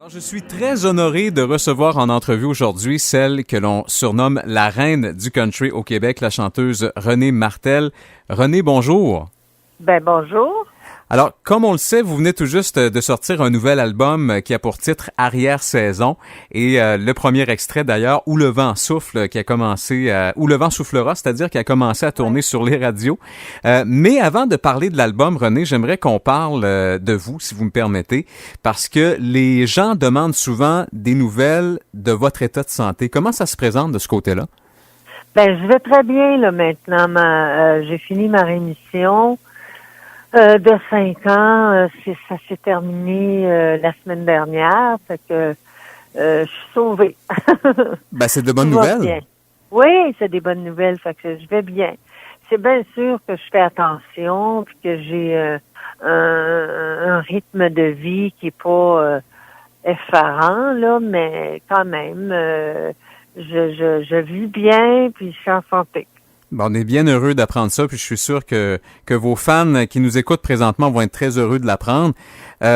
Je suis très honoré de recevoir en entrevue aujourd'hui celle que l'on surnomme la reine du country au Québec, la chanteuse Renée Martel. Renée, bonjour. Ben bonjour. Alors, comme on le sait, vous venez tout juste de sortir un nouvel album qui a pour titre Arrière-saison et le premier extrait d'ailleurs, Où le vent souffle, qui a commencé, Où le vent soufflera, c'est-à-dire qui a commencé à tourner sur les radios. Mais avant de parler de l'album, Renée, j'aimerais qu'on parle de vous, si vous me permettez, parce que les gens demandent souvent des nouvelles de votre état de santé. Comment ça se présente de ce côté-là? Ben je vais très bien là maintenant. J'ai fini ma rémission. De 5 ans, ça s'est terminé la semaine dernière, fait que je suis sauvée. Ben, c'est de bonnes nouvelles. Bien. Oui, c'est des bonnes nouvelles, fait que je vais bien. C'est bien sûr que je fais attention, puis que j'ai un rythme de vie qui est pas effarant, là, mais quand même, je vis bien, puis je suis en santé. Bon, on est bien heureux d'apprendre ça, puis je suis sûr que vos fans qui nous écoutent présentement vont être très heureux de l'apprendre. Oui.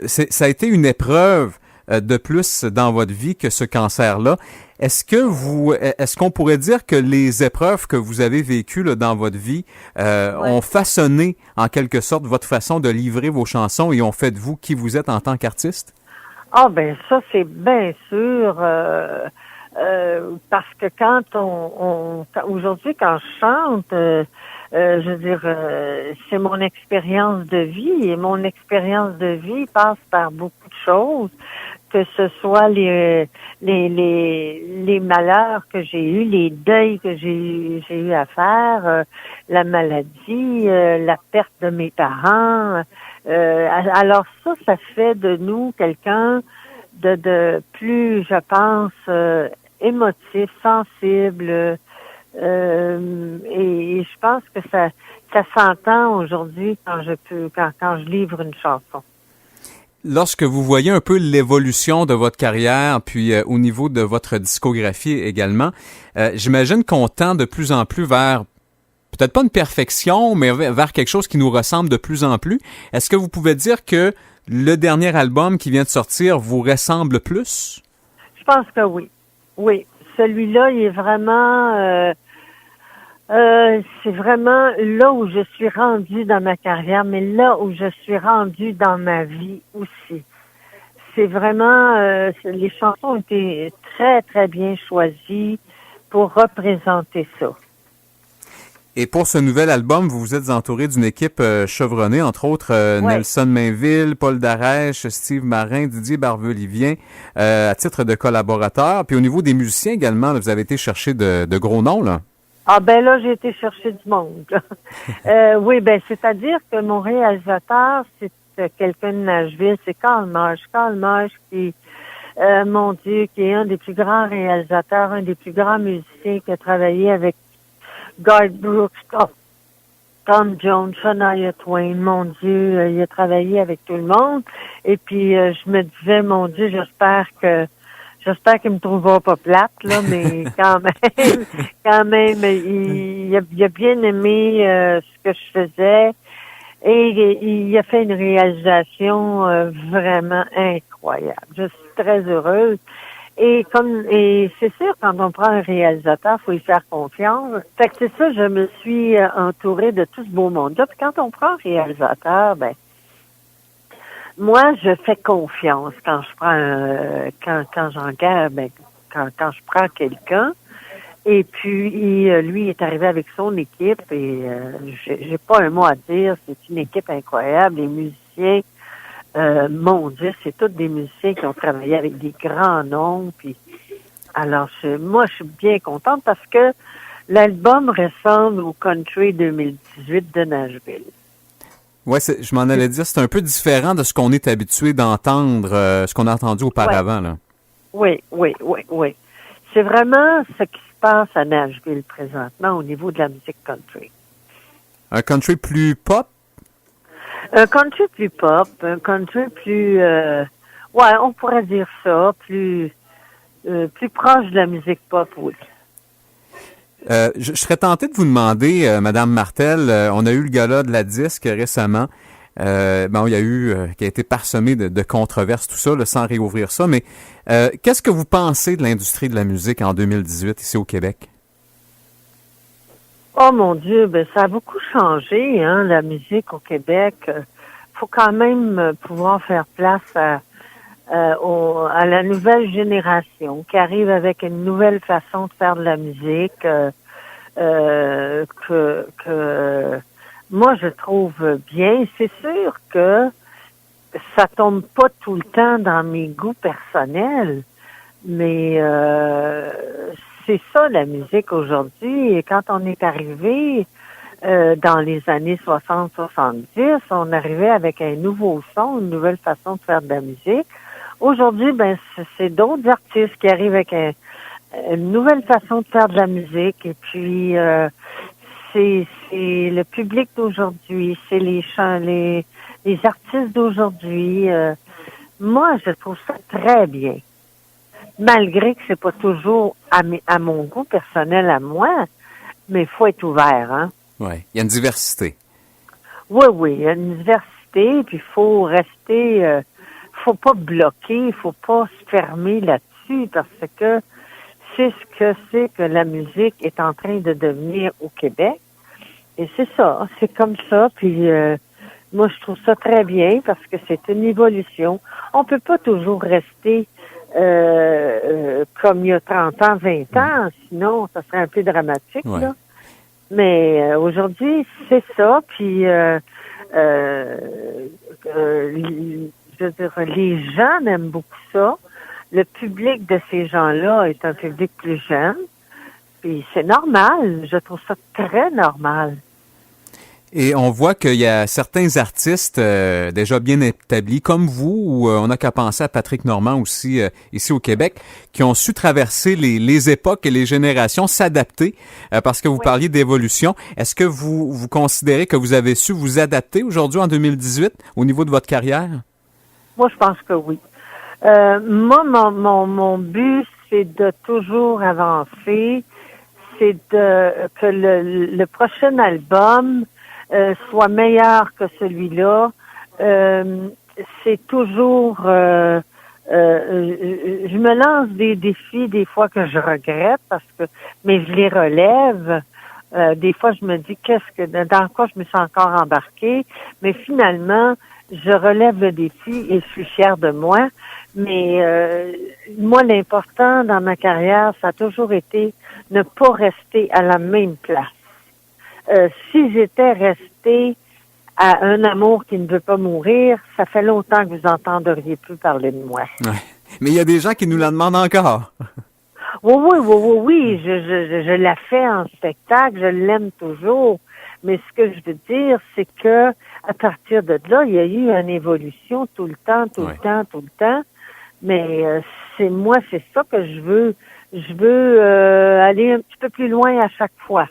Ça a été une épreuve de plus dans votre vie que ce cancer-là. Est-ce qu'on pourrait dire que les épreuves que vous avez vécues là, dans votre vie ont façonné en quelque sorte votre façon de livrer vos chansons et ont fait de vous qui vous êtes en tant qu'artiste? Ah ben ça c'est bien sûr parce que quand aujourd'hui quand je chante, je veux dire c'est mon expérience de vie et mon expérience de vie passe par beaucoup de choses, que ce soit les malheurs que j'ai eus, les deuils que j'ai eu à faire, la maladie, la perte de mes parents. Alors ça fait de nous quelqu'un de plus, je pense, émotif, sensible, et je pense que ça s'entend aujourd'hui quand je livre une chanson. Lorsque vous voyez un peu l'évolution de votre carrière, puis au niveau de votre discographie également, j'imagine qu'on tend de plus en plus vers peut-être pas une perfection, mais vers quelque chose qui nous ressemble de plus en plus. Est-ce que vous pouvez dire que le dernier album qui vient de sortir vous ressemble plus? Je pense que oui. Oui. Celui-là, il est vraiment... c'est vraiment là où je suis rendue dans ma carrière, mais là où je suis rendue dans ma vie aussi. C'est vraiment... les chansons ont été très, très bien choisies pour représenter ça. Et pour ce nouvel album, vous vous êtes entouré d'une équipe chevronnée, entre autres Nelson Mainville, Paul Darèche, Steve Marin, Didier Barbelivien, à titre de collaborateurs. Puis au niveau des musiciens également, là, vous avez été chercher de gros noms, là. Ah ben là, j'ai été chercher du monde. Oui, ben c'est-à-dire que mon réalisateur, c'est quelqu'un de Nashville, c'est Carl Marsh. Carl Marsh qui, mon Dieu, qui est un des plus grands réalisateurs, un des plus grands musiciens qui a travaillé avec Garth Brooks, Tom Jones, Shania Twain, mon Dieu, il a travaillé avec tout le monde. Et puis je me disais, mon Dieu, j'espère qu'il me trouvera pas plate, là, mais quand même, il a bien aimé ce que je faisais et il a fait une réalisation vraiment incroyable. Je suis très heureuse. Et c'est sûr, quand on prend un réalisateur, faut y faire confiance. Fait que c'est ça, je me suis entourée de tout ce beau monde-là. Puis quand on prend un réalisateur, ben moi, je fais confiance quand je prends quand j'engage, quand je prends quelqu'un. Et puis lui est arrivé avec son équipe et j'ai pas un mot à dire. C'est une équipe incroyable. Les musiciens, mon Dieu, c'est tous des musiciens qui ont travaillé avec des grands noms. Puis alors moi, je suis bien contente parce que l'album ressemble au Country 2018 de Nashville. Ouais, je m'en allais dire, c'est un peu différent de ce qu'on est habitué d'entendre, ce qu'on a entendu auparavant, là. Oui. C'est vraiment ce qui se passe à Nashville présentement au niveau de la musique country. Un country plus pop? Un country plus pop, un country plus... on pourrait dire ça, plus proche de la musique pop, oui. Je serais tenté de vous demander, Madame Martel, on a eu le gala de la disque récemment. il y a eu, qui a été parsemé de controverses, tout ça, là, sans réouvrir ça. Mais qu'est-ce que vous pensez de l'industrie de la musique en 2018 ici au Québec? Oh mon Dieu, ben ça a beaucoup changé, hein, la musique au Québec. Faut quand même pouvoir faire place à la nouvelle génération qui arrive avec une nouvelle façon de faire de la musique que moi je trouve bien. C'est sûr que ça tombe pas tout le temps dans mes goûts personnels, mais c'est ça la musique aujourd'hui. Et quand on est arrivé dans les années 60-70, on arrivait avec un nouveau son, une nouvelle façon de faire de la musique. Aujourd'hui, ben c'est d'autres artistes qui arrivent avec une nouvelle façon de faire de la musique. Et puis c'est le public d'aujourd'hui, c'est les artistes d'aujourd'hui. Moi, je trouve ça très bien. Malgré que c'est pas toujours à mon goût personnel à moi, mais il faut être ouvert, hein. Oui, il y a une diversité. Oui, il y a une diversité, puis il faut rester, faut pas bloquer, il faut pas se fermer là-dessus, parce que c'est ce que c'est que la musique est en train de devenir au Québec. Et c'est ça, c'est comme ça, puis moi je trouve ça très bien, parce que c'est une évolution. On peut pas toujours rester comme il y a 30 ans, 20 ans, sinon ça serait un peu dramatique, Ouais. là. Mais aujourd'hui, c'est ça, puis je veux dire, les jeunes aiment beaucoup ça. Le public de ces gens-là est un public plus jeune, puis c'est normal, je trouve ça très normal. Et on voit qu'il y a certains artistes déjà bien établis, comme vous, ou on n'a qu'à penser à Patrick Normand aussi, ici au Québec, qui ont su traverser les époques et les générations, s'adapter, parce que vous parliez d'évolution. Est-ce que vous considérez que vous avez su vous adapter aujourd'hui en 2018 au niveau de votre carrière? Moi, je pense que oui. Moi, mon but, c'est de toujours avancer, c'est que le prochain album soit meilleur que celui-là. C'est toujours je me lance des défis des fois que je regrette mais je les relève. Des fois je me dis dans quoi je me suis encore embarquée, mais finalement je relève le défi et je suis fière de moi. Mais moi, l'important dans ma carrière, ça a toujours été ne pas rester à la même place. Si j'étais restée à un amour qui ne veut pas mourir, ça fait longtemps que vous entendriez plus parler de moi. Ouais. Mais il y a des gens qui nous la demandent encore. Oui. Je la fais en spectacle, je l'aime toujours. Mais ce que je veux dire, c'est que à partir de là, il y a eu une évolution tout le temps. Mais c'est ça que je veux. Je veux aller un petit peu plus loin à chaque fois.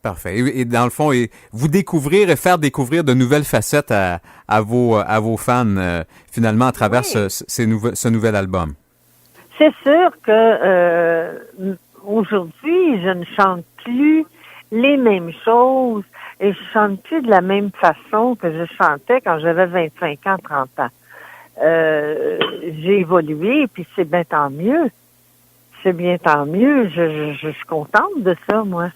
Parfait. Et dans le fond, vous découvrir et faire découvrir de nouvelles facettes à vos fans, finalement, à travers ce nouvel album. C'est sûr que aujourd'hui, je ne chante plus les mêmes choses et je chante plus de la même façon que je chantais quand j'avais 25 ans, 30 ans. J'ai évolué, puis c'est bien tant mieux. C'est bien tant mieux. Je suis contente de ça, moi.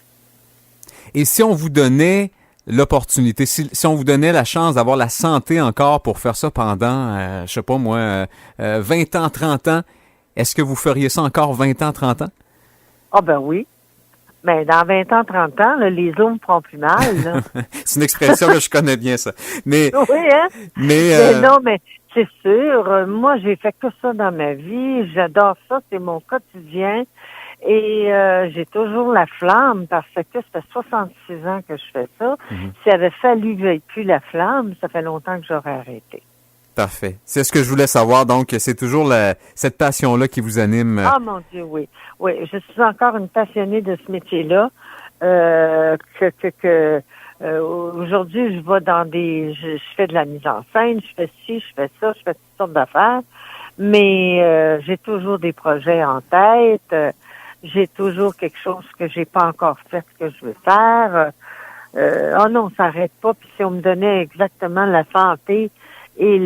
Et si on vous donnait l'opportunité, si on vous donnait la chance d'avoir la santé encore pour faire ça pendant, je sais pas moi, 20 ans, 30 ans, est-ce que vous feriez ça encore 20 ans, 30 ans? Ah ben oui. Ben dans 20 ans, 30 ans, là, les os me feront plus mal. Là. C'est une expression que je connais bien, ça. Mais, oui, hein? Mais non, mais c'est sûr. Moi, j'ai fait que ça dans ma vie. J'adore ça. C'est mon quotidien. Et j'ai toujours la flamme parce que ça fait 66 ans que je fais ça. Mm-hmm. S'il avait fallu que j'aie plus la flamme, ça fait longtemps que j'aurais arrêté. Parfait. C'est ce que je voulais savoir. Donc, c'est toujours cette passion-là qui vous anime. Ah, mon Dieu, oui. Oui, je suis encore une passionnée de ce métier-là. Aujourd'hui, je vais dans je fais de la mise en scène, je fais ci, je fais ça, je fais toutes sortes d'affaires. Mais j'ai toujours des projets en tête. J'ai toujours quelque chose que j'ai pas encore fait que je veux faire. oh non, ça n'arrête pas. Puis si on me donnait exactement la santé et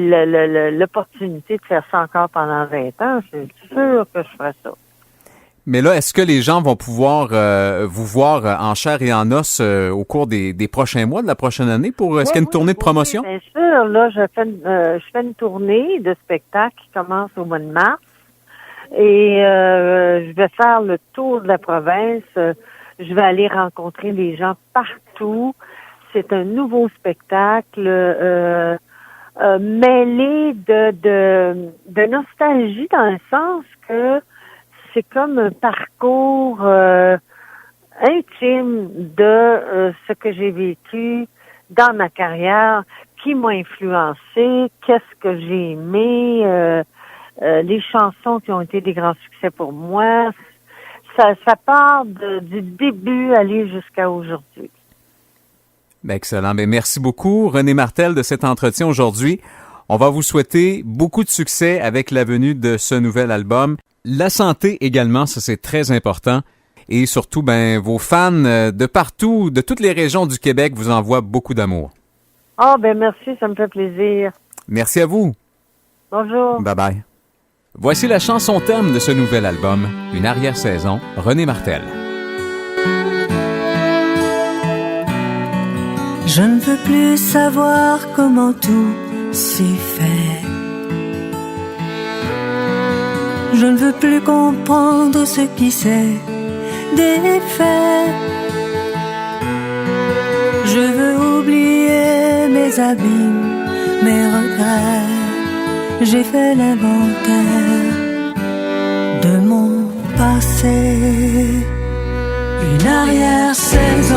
l'opportunité de faire ça encore pendant 20 ans, c'est sûr que je ferais ça. Mais là, est-ce que les gens vont pouvoir vous voir en chair et en os au cours des prochains mois, de la prochaine année, est-ce qu'il y a une tournée de promotion? Oui, bien sûr. Là, je fais une tournée de spectacle qui commence au mois de mars. Et je vais faire le tour de la province. Je vais aller rencontrer les gens partout. C'est un nouveau spectacle mêlé de nostalgie dans le sens que c'est comme un parcours intime de ce que j'ai vécu dans ma carrière, qui m'a influencé, qu'est-ce que j'ai aimé, les chansons qui ont été des grands succès pour moi. Ça part du début aller jusqu'à aujourd'hui. Ben excellent. Ben merci beaucoup, René Martel, de cet entretien aujourd'hui. On va vous souhaiter beaucoup de succès avec la venue de ce nouvel album. La santé également, ça c'est très important. Et surtout, ben vos fans de partout, de toutes les régions du Québec vous envoient beaucoup d'amour. Ah, ben merci, ça me fait plaisir. Merci à vous. Bonjour. Bye bye. Voici la chanson thème de ce nouvel album, Une arrière-saison, René Martel. Je ne veux plus savoir comment tout s'est fait. Je ne veux plus comprendre ce qui s'est défait. Je veux oublier mes abîmes, mes regrets. J'ai fait l'inventaire de mon passé. Une arrière-saison